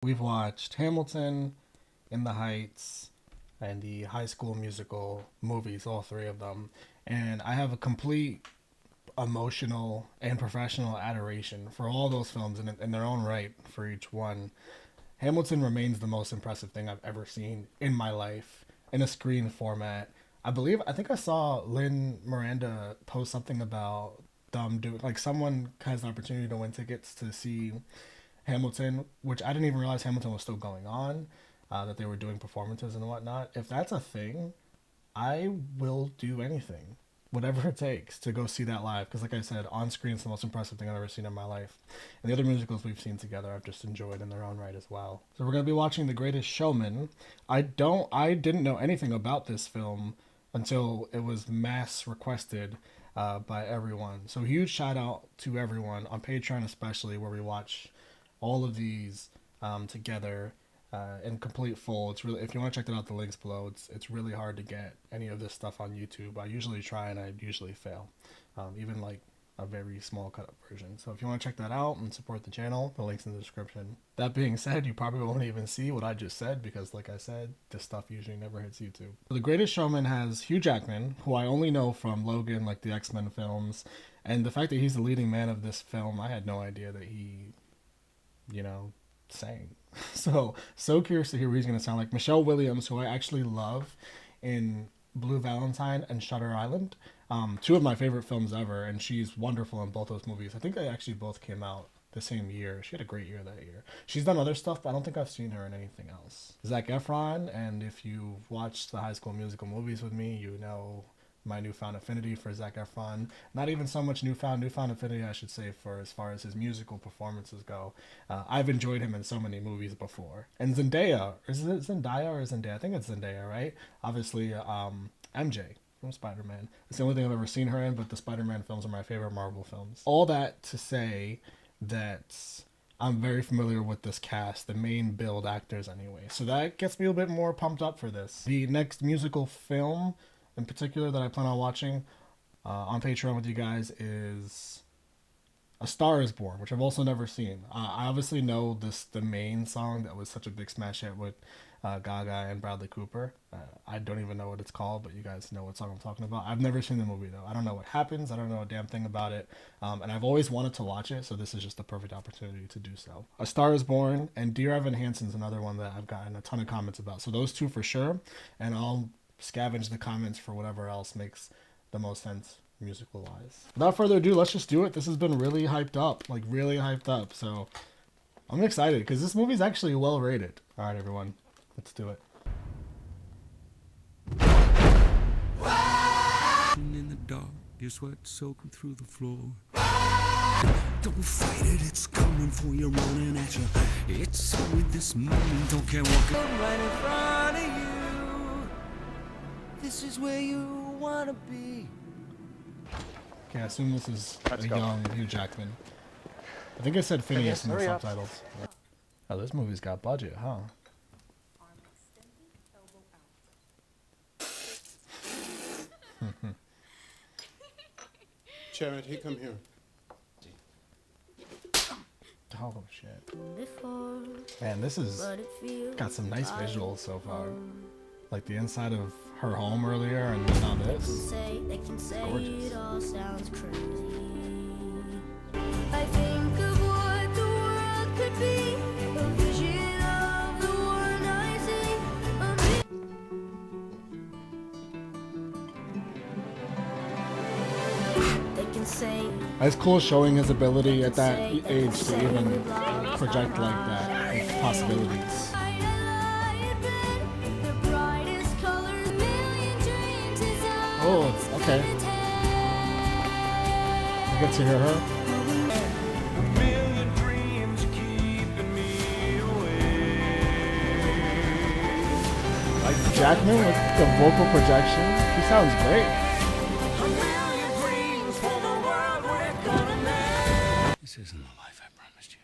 we've watched Hamilton, In the Heights, and the High School Musical movies, all three of them. And I have a complete emotional and professional adoration for all those films in their own right for each one. Hamilton remains the most impressive thing I've ever seen in my life in a screen format. I think I saw Lynn Miranda post something about them doing, like, someone has the opportunity to win tickets to see Hamilton, which I didn't even realize Hamilton was still going on, that they were doing performances and whatnot. If that's a thing, I will do anything, whatever it takes to go see that live. Because, like I said, on screen it's the most impressive thing I've ever seen in my life. And the other musicals we've seen together, I've just enjoyed in their own right as well. So we're gonna be watching The Greatest Showman. I didn't know anything about this film until it was mass requested by everyone. So huge shout out to everyone on Patreon, especially, where we watch all of these together in complete full. It's really, if you want to check that out, the links below. It's really hard to get any of this stuff on YouTube. I usually try and I usually fail, even like a very small cut up version. So if you want to check that out and support the channel, the link's in the description. That being said, you probably won't even see what I just said because, like I said, this stuff usually never hits YouTube. The Greatest Showman has Hugh Jackman, who I only know from Logan, like the X-Men films, and the fact that he's the leading man of this film, I had no idea that he, sang. So curious to hear what he's gonna sound like. Michelle Williams, who I actually love in Blue Valentine and Shutter Island, two of my favorite films ever, and she's wonderful in both those movies. I think they actually both came out the same year. She had a great year that year. She's done other stuff, but I don't think I've seen her in anything else. Zac Efron, and if you've watched the High School Musical movies with me, you know my newfound affinity for Zac Efron. Not even so much newfound affinity, I should say, for as far as his musical performances go. I've enjoyed him in so many movies before. And Zendaya, is it Zendaya or Zendaya? I think it's Zendaya, right? Obviously, MJ from Spider-Man. It's the only thing I've ever seen her in, but the Spider-Man films are my favorite Marvel films. All that to say that I'm very familiar with this cast, the main build actors anyway. So that gets me a little bit more pumped up for this. The next musical film in particular that I plan on watching on Patreon with you guys is A Star Is Born, which I've also never seen. I obviously know the main song that was such a big smash hit with Gaga and Bradley Cooper. I don't even know what it's called, but you guys know what song I'm talking about. I've never seen the movie, though. I don't know what happens. I don't know a damn thing about it. And I've always wanted to watch it, so this is just the perfect opportunity to do so. A Star Is Born and Dear Evan Hansen's another one that I've gotten a ton of comments about. So those two for sure, and I'll scavenge the comments for whatever else makes the most sense musical wise. Without further ado, let's just do it. This has been really hyped up, like really hyped up. So I'm excited because this movie's actually well rated. All right, everyone, let's do it. In the dark, your sweat soaking through the floor. Don't fight it, it's coming for you, running at you. It's with this moment, don't care what comes right in front of you. This is where you wanna be. Okay, I assume this is a young Hugh Jackman. I think I said Phineas in the subtitles. Oh, this movie's got budget, huh? Jared, he come here. Oh shit. Man, this is got some nice visuals so far. Like the inside of her home earlier, and now this. It's gorgeous. I think of what the world could be, a vision of the one I see. They can say It's cool showing his ability at that age to even project like that, with possibilities. Oh, okay. You get to hear her. Like Jackman with the vocal projection, she sounds great. This isn't the life I promised you.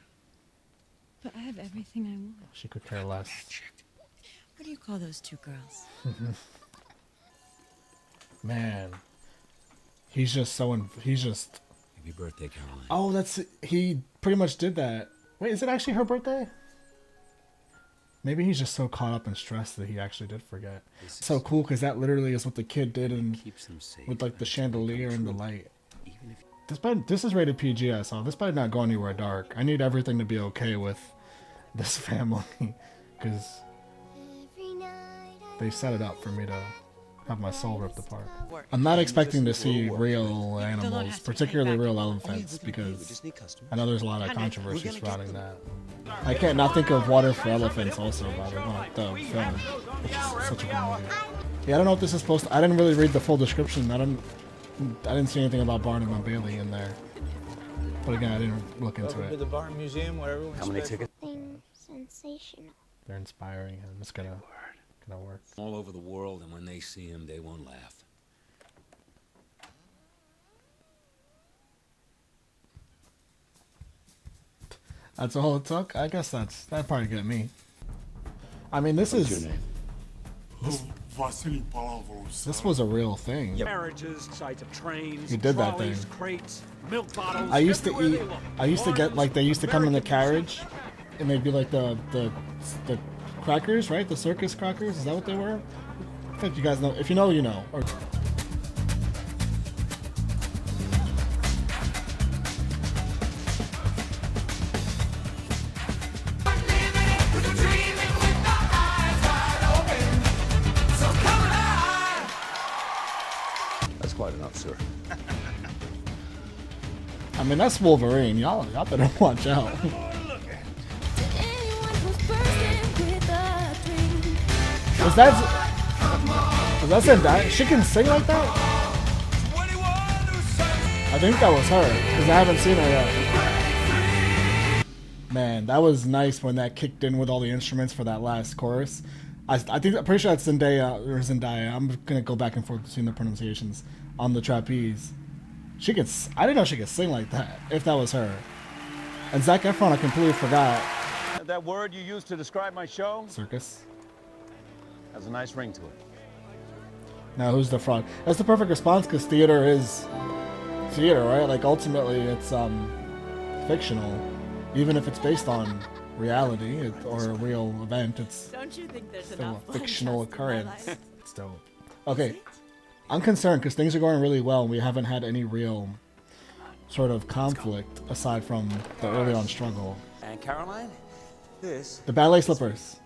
But I have everything I want. She could care less. What do you call those two girls? Man, he's just Happy birthday, Caroline. Oh, he pretty much did that. Wait, is it actually her birthday? Maybe he's just so caught up and stressed that he actually did forget. So cool because that literally is what the kid did in, with like the chandelier and the light. This is rated PG, I saw. This better not go anywhere dark. I need everything to be okay with this family because they set it up for me to have my soul ripped apart. I'm not expecting to see real animals, particularly real elephants, because I know there's a lot of controversy surrounding that. I can't not think of Water for Elephants also, by the way, the film, which is such a good movie. Yeah, I don't know what this is supposed to... I didn't really read the full description. I didn't see anything about Barnum and Bailey in there. But again, I didn't look into Welcome to it. the Barton Museum where everyone's How many tickets? Thing sensational. They're inspiring him. It's gonna work. All over the world, and when they see him, they won't laugh. That's all it took? I guess that'd probably get me. I mean, this is... Your name? This was a real thing. Marriages, sides of trains, He did that trolleys, thing. crates, milk bottles. I used to everywhere eat... they look. I used to get, like, they used to come in the carriage, and they'd be like the crackers, right? The circus crackers? Is that what they were? I think you guys know. If you know, you know. Or... That's quite enough, sir. I mean, that's Wolverine. Y'all better watch out. Anyone who's bursting with a dream. Was that Zendaya? She can sing like that? I think that was her, because I haven't seen her yet. Man, that was nice when that kicked in with all the instruments for that last chorus. I'm pretty sure that's Zendaya. I'm gonna go back and forth between the pronunciations on the trapeze. I didn't know she could sing like that, if that was her. And Zac Efron, I completely forgot. That word you used to describe my show Circus. has a nice ring to it. Now who's the fraud? That's the perfect response because theater is theater, right? Like ultimately it's fictional. Even if it's based on reality or a real event, it's Don't you think there's still a fictional occurrence. It's dope. Okay. I'm concerned because things are going really well and we haven't had any real sort of conflict aside from the early on struggle. And Caroline, this. The ballet slippers.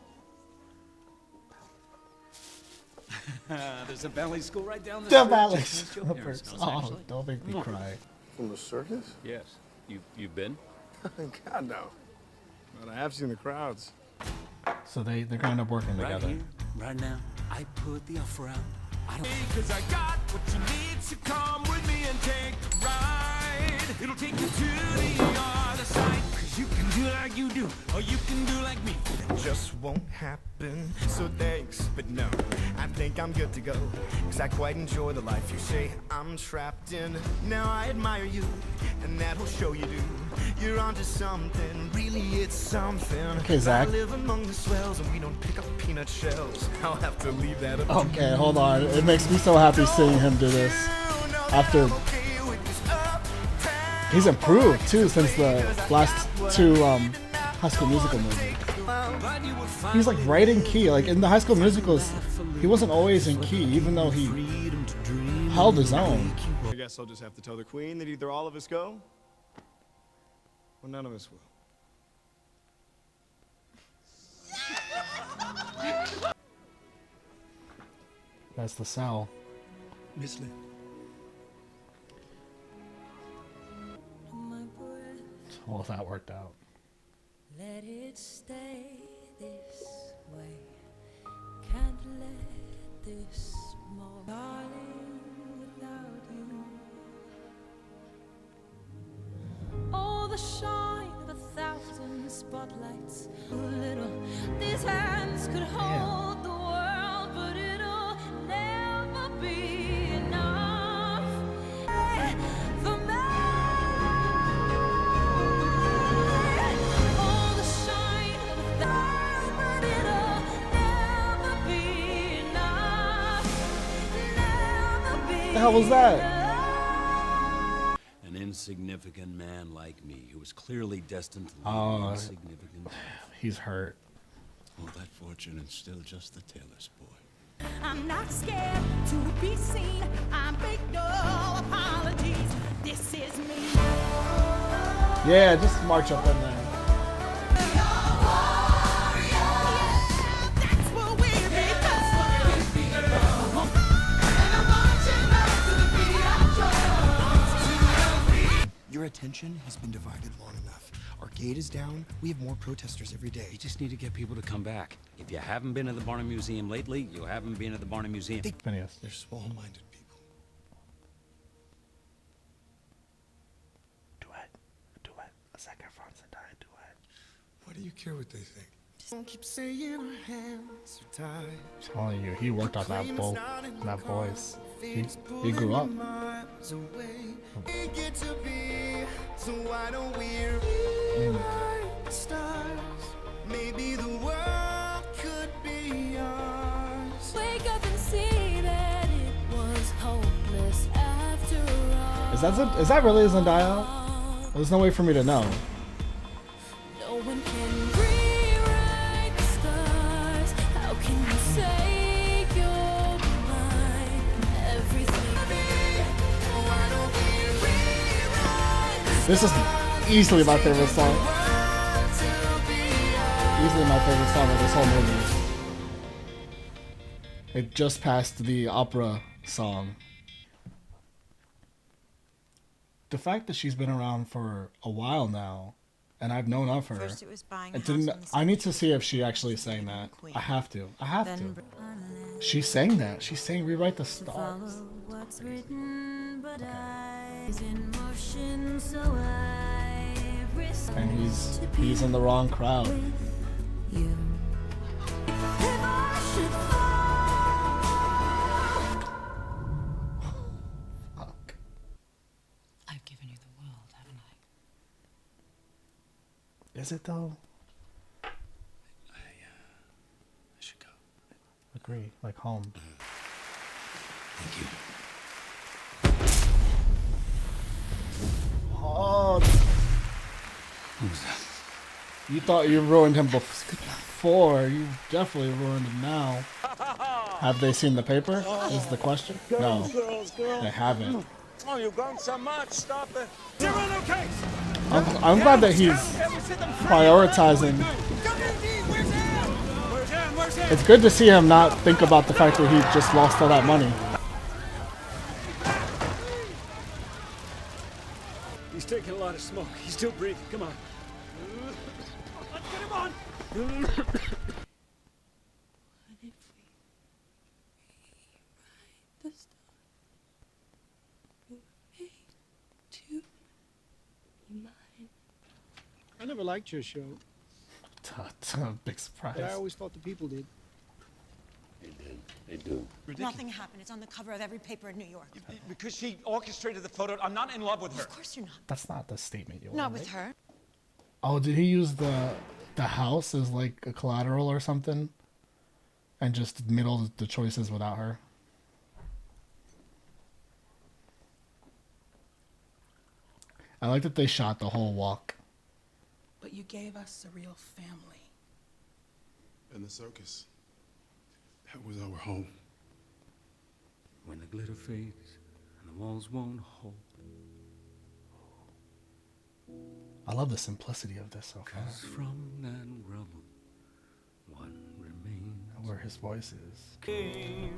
There's a ballet school right down the The street. ballet Just next to your slippers. parents' house, Oh, actually. don't make me cry. From the circus? Yes. You've been? God, no. But I have seen the crowds. So they're going to end up working Right together. here, right now. I put the offer out. I don't. Cause I got what you need, so come with me and take a ride. It'll take you to the other side. Cause you can do like you do, or you can do like me. Just won't happen, so thanks, but no, I think I'm good to go, cause I quite enjoy the life you say I'm trapped in. Now I admire you, and that'll show you do. You're onto something, really it's something. Okay, Zach. I live among the swells, and we don't pick up peanut shells. I'll have to leave that up to Okay, hold on. It makes me so happy seeing him do this. After he's improved too since the last two High School Musical movies. He's like right in key. Like in the High School Musicals, he wasn't always in key, even though he held his own. I guess I'll just have to tell the queen that either all of us go, or none of us will. That's the cell. Miss Lynn. Well, that worked out. Let it stay this way. Can't let this more. Darling, without you. Oh, the shine of 1,000 spotlights. Little, these hands could hold the world, but it'll never be enough for me. Oh, the shine of 1,000, but it'll never be enough. Never be What the hell was that? An insignificant man like me, who was clearly destined to lead Oh. an insignificant life. He's hurt. All that fortune and still just the tailor's boy. I'm not scared to be seen. I make no apologies. This is me. Yeah, just march up in there. That's what we Your attention has been divided long enough. Our gate is down. We have more protesters every day. You just need to get people to come back. If you haven't been to the Barnum Museum lately, you haven't been at the Barnum Museum. Phineas. They're small-minded people. Duet. A second Franz and I duet. Why do you care what they think? Don't keep saying our hands are tied. I'm telling you, he worked on that voice. He grew up. We get to be, so why don't we rewrite the stars? Maybe the world could be ours. Wake up and see that it was hopeless after all. Is that really Zendaya? There's no way for me to know. No one can rewrite the stars. How can you say you're mine? Everything. Why don't we rewrite the This is easily my favorite song. stars to be ours? Easily my favorite song of this whole movie. It just passed the opera song. The fact that she's been around for a while now, and I've known of her. First it was buying a It house didn't. on the I need to see if she actually sang that. I have to. Then She sang that. She sang "Rewrite the Stars." Follow what's written, but I is in motion, so I risk And he's in the wrong crowd. you. If I should fall, Fuck. I've given you the world, haven't I? Is it though? I should go. Agree. Like home. Thank you. Oh, Who's that? you thought you ruined him before. You definitely ruined him now. Have they seen the paper? Is the question? No, Girls. they haven't. Oh, you've gone so much. Stop it. I'm glad that he's prioritizing. It's good to see him not think about the fact that he just lost all that money. He's taking a lot of smoke. He's still breathing. Come on. Let's get him on. What if we rewrite the stars? You're made to be mine. I never liked your show, Big but I surprise. always thought the people did. They do. Nothing happened. It's on the cover of every paper in New York. Because she orchestrated the photo. I'm not in love with her. Of course you're not. That's not the statement you want. Not with her. Oh, did he use the house as like a collateral or something, and just middle the choices without her? I like that they shot the whole walk. But you gave us a real family. And the circus. That was our home. When the glitter fades and the walls won't hold. I love the simplicity of this so far. 'Cause from that rubble, one remains. Where his voice is.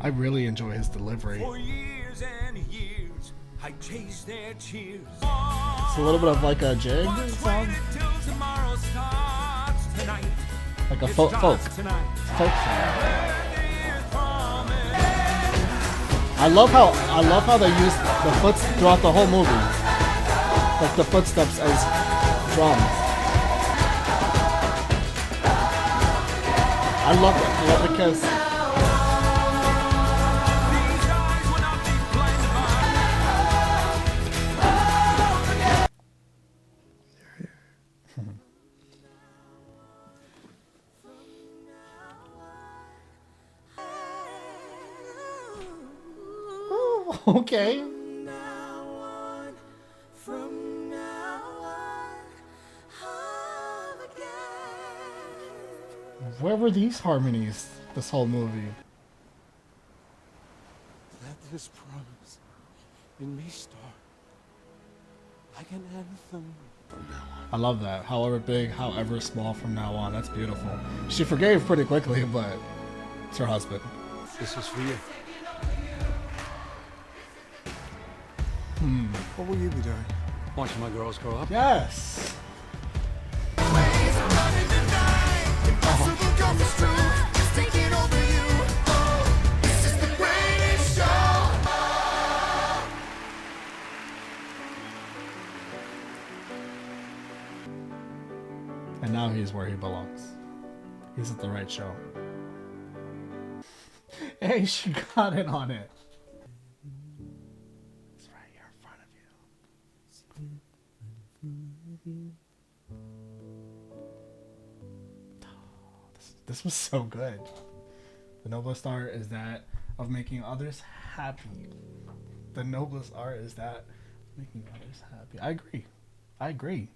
I really enjoy his delivery. For years and years, I chased their cheers. It's a little bit of like a jig song, Till tomorrow starts tonight. like a folk song. I love how they use the foots throughout the whole movie, like the footsteps as drums. I love it because okay. from now on, again. Where were these harmonies this whole movie? Let this promise in me start like an anthem. I love that. However big, however small from now on. That's beautiful. She forgave pretty quickly, but it's her husband. This is for you. What will you be doing? Watching my girls grow up. Yes. And now he's where he belongs. He's at the right show. Hey, she got it on it. It's right here in front of you. This was so good. The noblest art is that of making others happy. The noblest art is that of making others happy. I agree. I agree.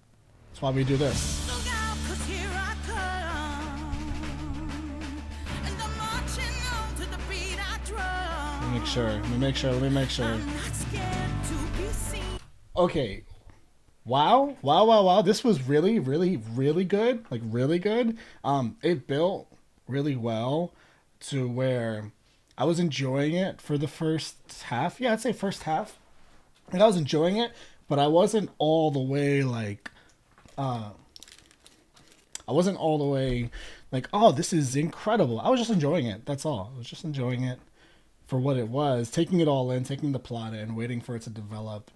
That's why we do this. Look out, 'cause here I come. And I'm marching on to the beat I drum. Let me make sure. Let me make sure. I'm not scared to be seen. Okay. Wow. This was really good. Like, really good. It built really well to where I was enjoying it for the first half. Yeah, I'd say first half. And I was enjoying it, but I wasn't all the way like, I wasn't all the way like, oh, this is incredible. I was just enjoying it. That's all. I was just enjoying it for what it was, taking it all in, taking the plot in, waiting for it to develop.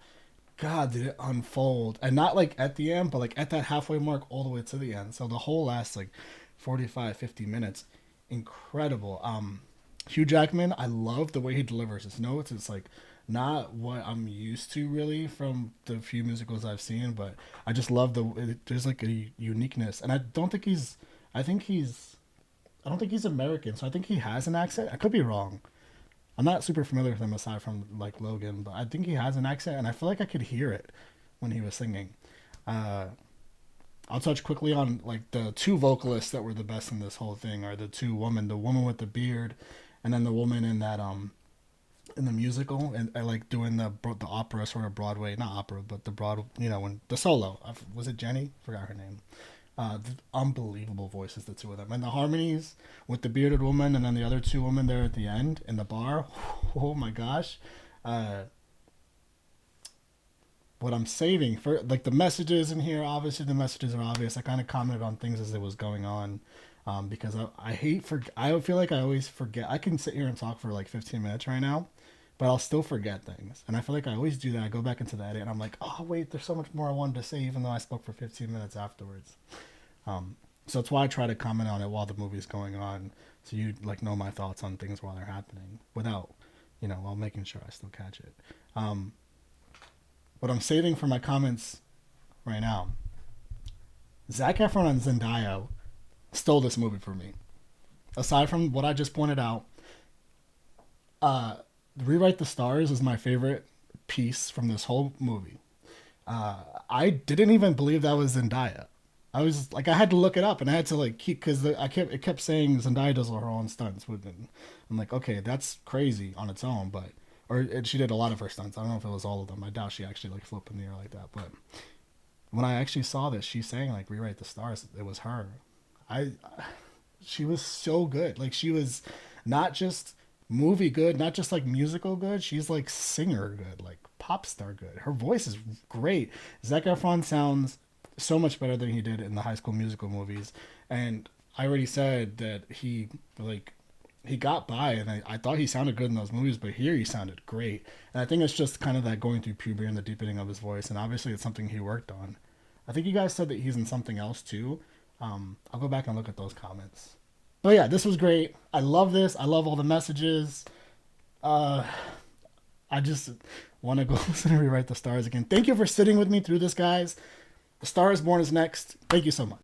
God, did it unfold. And not like at the end, but like at that halfway mark all the way to the end. So the whole last like 45, 50 minutes, incredible. Hugh Jackman, I love the way he delivers his notes. It's like not what I'm used to really from the few musicals I've seen, but I just love there's like a uniqueness. And I don't think he's American, so I think he has an accent. I could be wrong. I'm not super familiar with him aside from like Logan, but I think he has an accent, and I feel like I could hear it when he was singing. I'll touch quickly on like the two vocalists that were the best in this whole thing are the two women, the woman with the beard, and then the woman in that in the musical and like doing the opera sort of Broadway, not opera, but the when the solo. Was it Jenny? Forgot her name. The unbelievable voices, the two of them, and the harmonies with the bearded woman and then the other two women there at the end in the bar. Oh my gosh. What I'm saving for like the messages in here, obviously the messages are obvious. I kind of commented on things as it was going on because I feel like I always forget. I can sit here and talk for like 15 minutes right now, but I'll still forget things. And I feel like I always do that. I go back into the edit and I'm like, oh wait, there's so much more I wanted to say even though I spoke for 15 minutes afterwards. So that's why I try to comment on it while the movie's going on, so you like know my thoughts on things while they're happening without, while making sure I still catch it. What I'm saving for my comments right now, Zac Efron and Zendaya stole this movie for me. Aside from what I just pointed out, Rewrite the Stars is my favorite piece from this whole movie. I didn't even believe that was Zendaya. I was like, I had to look it up and I had to like keep, because it kept saying Zendaya does all her own stunts. I'm like, okay, that's crazy on its own, but she did a lot of her stunts. I don't know if it was all of them. I doubt she actually like flipped in the air like that. But when I actually saw that she sang like Rewrite the Stars, it was her. She was so good. Like she was not just movie good, not just like musical good. She's like singer good, like pop star good. Her voice is great. Zac Efron sounds so much better than he did in the High School Musical movies. And I already said that he got by, and I thought he sounded good in those movies, but here he sounded great. And I think it's just kind of that going through puberty and the deepening of his voice, and obviously it's something he worked on. I think you guys said that he's in something else too. I'll go back and look at those comments. But yeah, this was great. I love this. I love all the messages. I just want to go listen and Rewrite the Stars again. Thank you for sitting with me through this, guys. The Star is Born is next. Thank you so much.